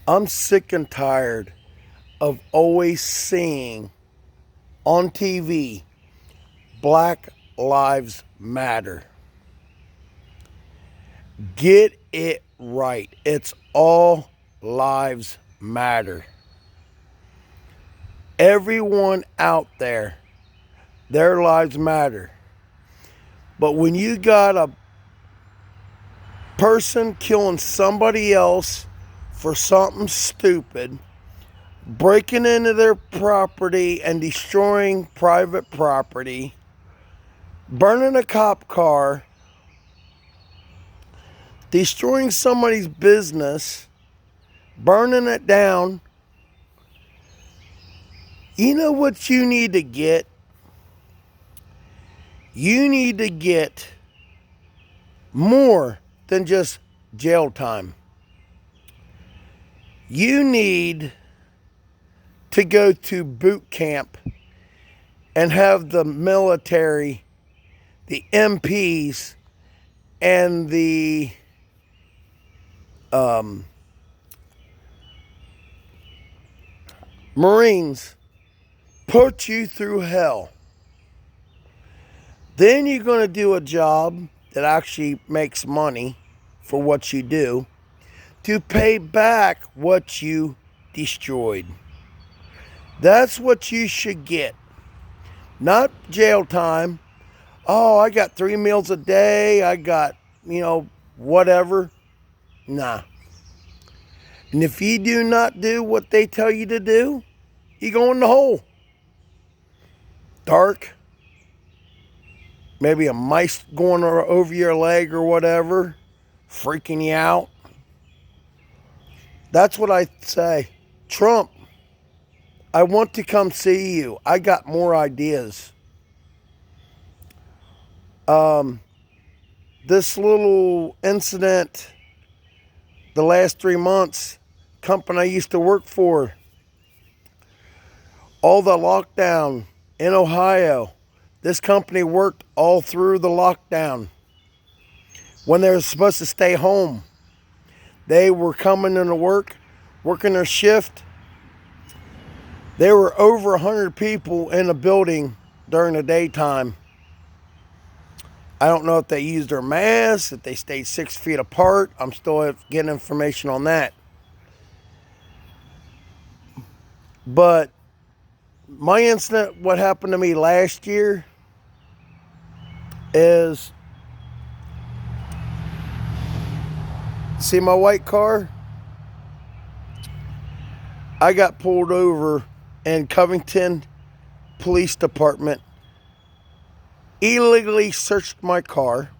I'm sick and tired of always seeing on TV Black Lives Matter. Get it right. It's all lives matter. Everyone out there, their lives matter. But when you got a person killing somebody else for something stupid, breaking into their property and destroying private property, burning a cop car, destroying somebody's business, burning it down, you know what you need to get? You need to get more than just jail time. You need to go to boot camp and have the military, the MPs, and the Marines put you through hell. Then you're going to do a job that actually makes money for what you do to pay back what you destroyed. That's what you should get. Not jail time. Oh, I got 3 meals a day. I got, whatever. Nah. And if you do not do what they tell you to do, you go in the hole. Dark. Maybe a mice going over your leg or whatever, freaking you out. That's what I say. Trump, I want to come see you. I got more ideas. This little incident, the last 3 months, company I used to work for, all the lockdown in Ohio, this company worked all through the lockdown. When they were supposed to stay home, they were coming into work, working their shift. There were over 100 people in the building during the daytime. I don't know if they used their masks, if they stayed 6 feet apart. I'm still getting information on that. But my incident, what happened to me last year, is, see my white car? I got pulled over in Covington Police Department, illegally searched my car,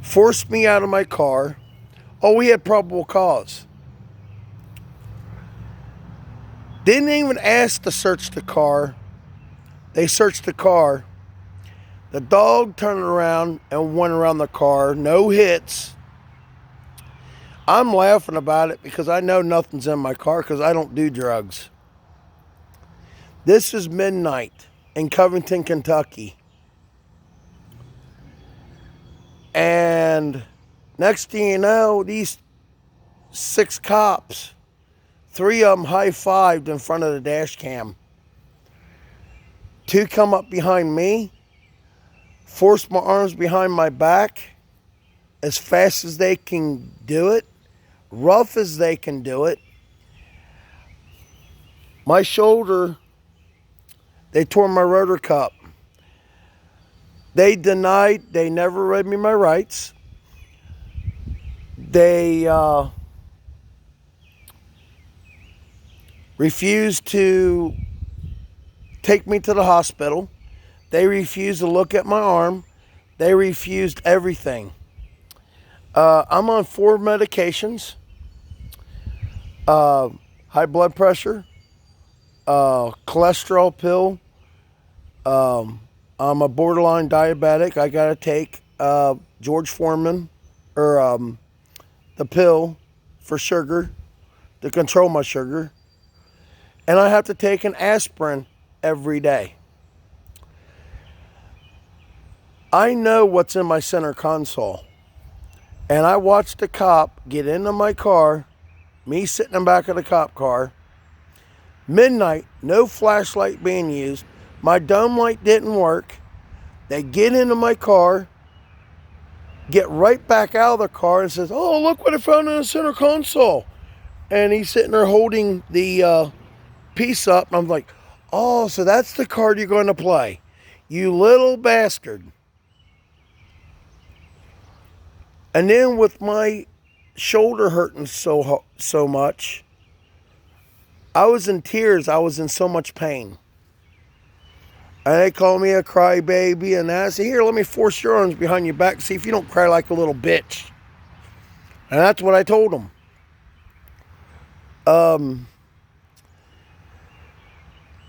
forced me out of my car. Oh, we had probable cause. Didn't even ask to search the car. They searched the car. The dog turned around and went around the car. No hits. I'm laughing about it because I know nothing's in my car because I don't do drugs. This is midnight in Covington, Kentucky. And next thing you know, these 6 cops, 3 of them high-fived in front of the dash cam. 2 come up behind me, force my arms behind my back as fast as they can do it, rough as they can do it. My shoulder, they tore my rotor cup. They denied, they never read me my rights. They refused to take me to the hospital. They refused to look at my arm. They refused everything. I'm on 4 medications. High blood pressure, cholesterol pill. I'm a borderline diabetic. I got to take George Foreman, or the pill for sugar, to control my sugar. And I have to take an aspirin every day. I know what's in my center console. And I watched the cop get into my car, me sitting in the back of the cop car, midnight, no flashlight being used, my dome light didn't work. They get into my car, get right back out of the car and says, "Oh, look what I found in the center console." And he's sitting there holding the piece up. And I'm like, "Oh, so that's the card you're going to play. You little bastard." And then with my shoulder hurting so much, I was in tears. I was in so much pain. And they called me a crybaby, and I said, "Here, let me force your arms behind your back, see if you don't cry like a little bitch." And that's what I told them.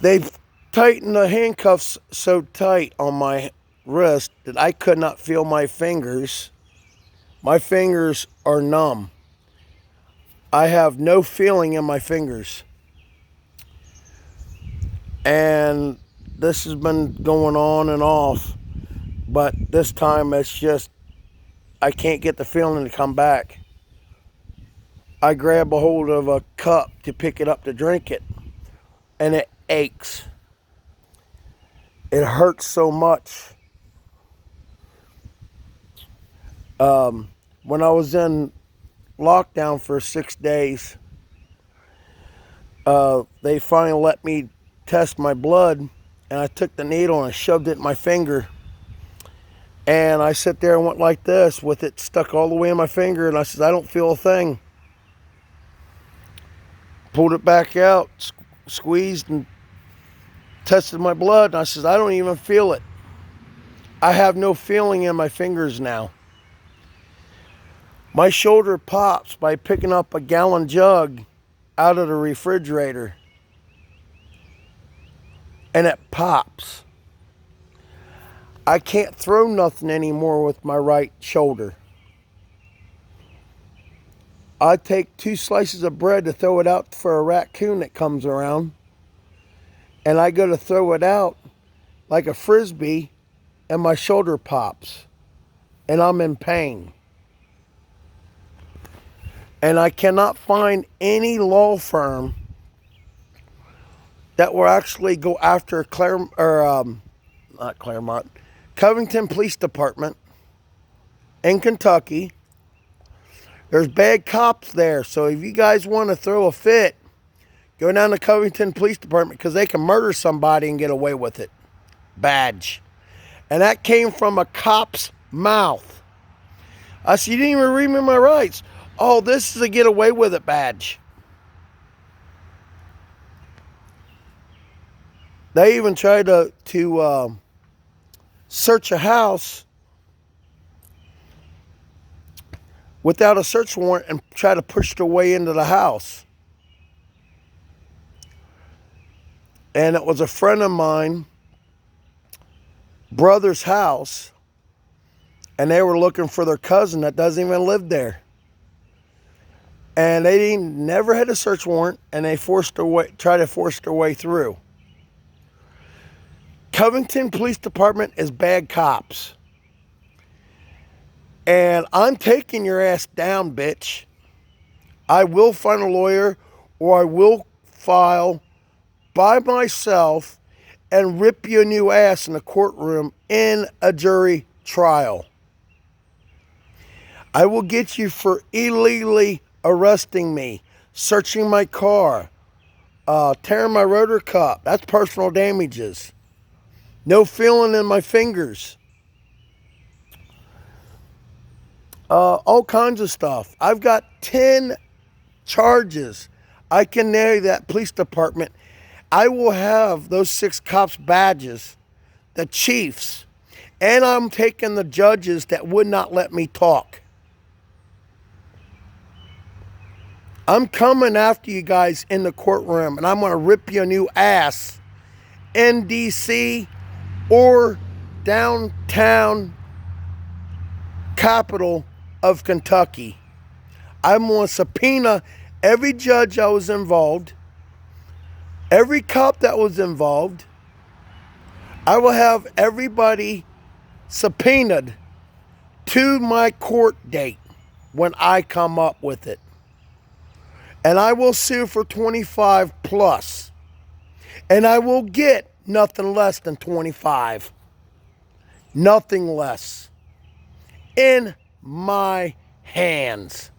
They tightened the handcuffs so tight on my wrist that I could not feel my fingers. My fingers are numb. I have no feeling in my fingers. And this has been going on and off, but this time it's just, I can't get the feeling to come back. I grab a hold of a cup to pick it up to drink it, and it aches. It hurts so much. When I was in lockdown for 6 days, they finally let me test my blood, and I took the needle and I shoved it in my finger. And I sit there and went like this with it stuck all the way in my finger, and I said, "I don't feel a thing." Pulled it back out, squeezed and tested my blood, and I said, "I don't even feel it. I have no feeling in my fingers now." My shoulder pops by picking up a gallon jug out of the refrigerator. And it pops. I can't throw nothing anymore with my right shoulder. I take 2 slices of bread to throw it out for a raccoon that comes around. And I go to throw it out like a frisbee, and my shoulder pops. And I'm in pain. And I cannot find any law firm that will actually go after Covington Police Department in Kentucky. There's bad cops there, so if you guys want to throw a fit, go down to Covington Police Department, because they can murder somebody and get away with it. Badge. And that came from a cop's mouth. I said, "You didn't even read me my rights." "Oh, this is a get away with it badge." They even tried to search a house without a search warrant and try to push their way into the house. And it was a friend of mine, brother's house, and they were looking for their cousin that doesn't even live there. And they never had a search warrant, and they tried to force their way through. Covington Police Department is bad cops. And I'm taking your ass down, bitch. I will find a lawyer, or I will file by myself and rip you a new ass in the courtroom in a jury trial. I will get you for illegally arresting me, searching my car, tearing my rotor cup. That's personal damages. No feeling in my fingers. All kinds of stuff. I've got 10 charges. I can nail that police department. I will have those 6 cops' badges, the chiefs, and I'm taking the judges that would not let me talk. I'm coming after you guys in the courtroom, and I'm going to rip you a new ass in D.C. or downtown capital of Kentucky. I'm going to subpoena every judge that was involved, every cop that was involved. I will have everybody subpoenaed to my court date when I come up with it. And I will sue for 25 plus. And I will get nothing less than 25. Nothing less. In my hands.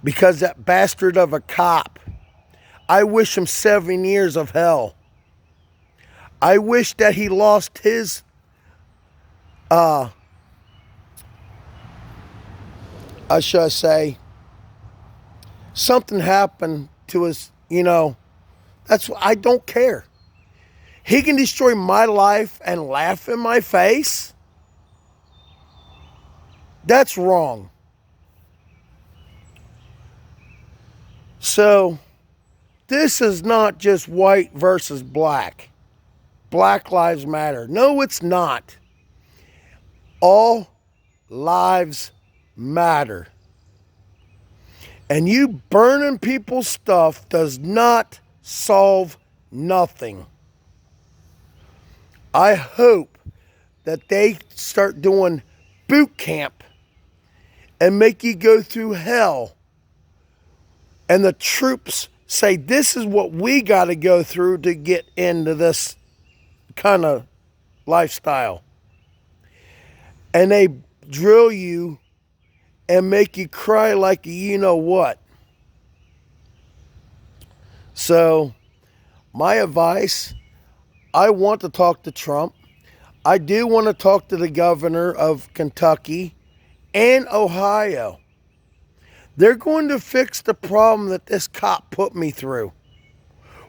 Because that bastard of a cop, I wish him 7 years of hell. I wish that he lost his, I should say, something happened to his, that's what I don't care. He can destroy my life and laugh in my face. That's wrong. So, this is not just white versus black. Black lives matter. No, it's not. All lives matter. And you burning people's stuff does not solve nothing. I hope that they start doing boot camp and make you go through hell. And the troops say, this is what we got to go through to get into this kind of lifestyle. And they drill you and make you cry like you know what. So, my advice, I want to talk to Trump. I do want to talk to the governor of Kentucky and Ohio. They're going to fix the problem that this cop put me through.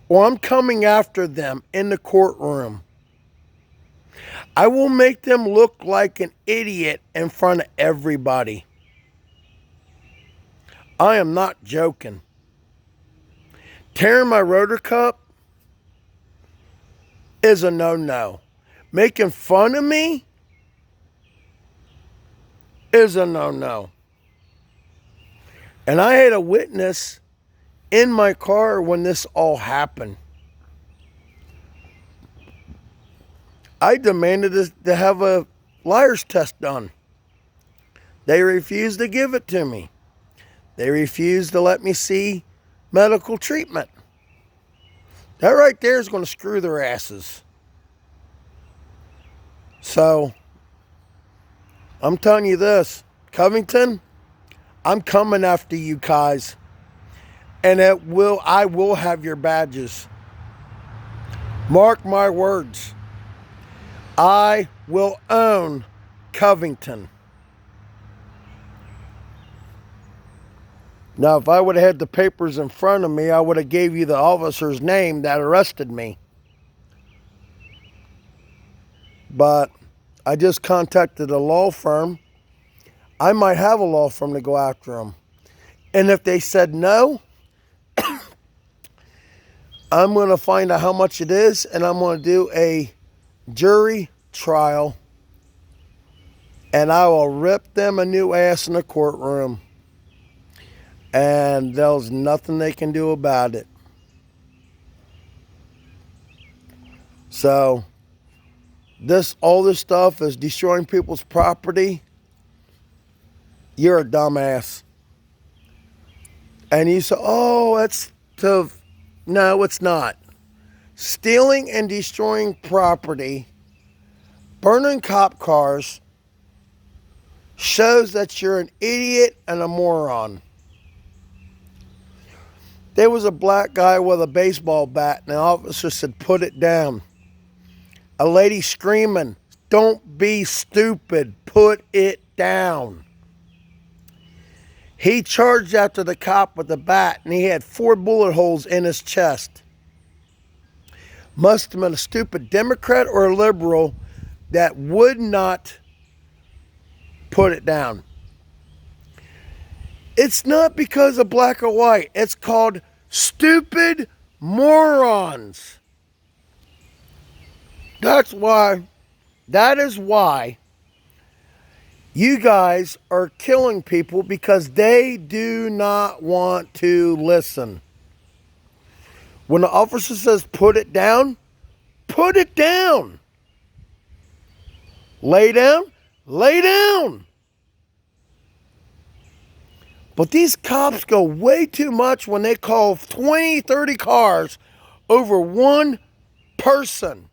Or I'm coming after them in the courtroom. I will make them look like an idiot in front of everybody. I am not joking. Tearing my rotor cup is a no-no. Making fun of me is a no-no. And I had a witness in my car when this all happened. I demanded to have a liar's test done. They refused to give it to me. They refused to let me see medical treatment. That right there is going to screw their asses. So, I'm telling you this, Covington, I'm coming after you guys. And I will have your badges. Mark my words. I will own Covington. Now, if I would have had the papers in front of me, I would have gave you the officer's name that arrested me. But I just contacted a law firm. I might have a law firm to go after them. And if they said no, I'm going to find out how much it is, and I'm going to do a jury trial, and I will rip them a new ass in the courtroom. And there's nothing they can do about it. So, all this stuff is destroying people's property. You're a dumbass. And you say, oh, no, it's not. Stealing and destroying property, burning cop cars, shows that you're an idiot and a moron. There was a black guy with a baseball bat, and the officer said, put it down. A lady screaming, don't be stupid, put it down. He charged after the cop with the bat, and he had 4 bullet holes in his chest. Must have been a stupid Democrat or a liberal that would not put it down. It's not because of black or white. It's called stupid morons. That is why you guys are killing people, because they do not want to listen. When the officer says put it down, put it down. Lay down, lay down. But these cops go way too much when they call 20, 30 cars over one person.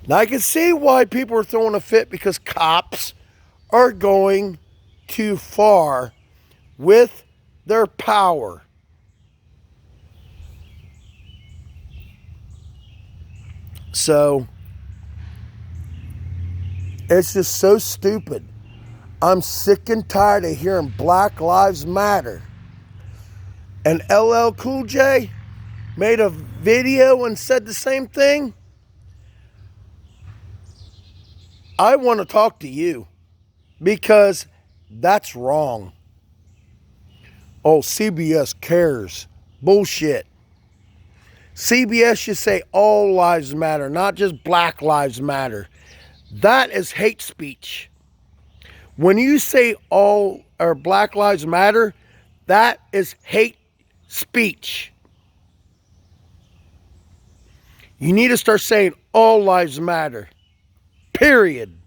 Now I can see why people are throwing a fit, because cops are going too far with their power. So it's just so stupid. I'm sick and tired of hearing Black Lives Matter. And LL Cool J made a video and said the same thing. I want to talk to you, because that's wrong. Oh, CBS cares. Bullshit. CBS should say all lives matter, not just Black Lives Matter. That is hate speech. When you say all or Black Lives Matter, that is hate speech. You need to start saying all lives matter. Period.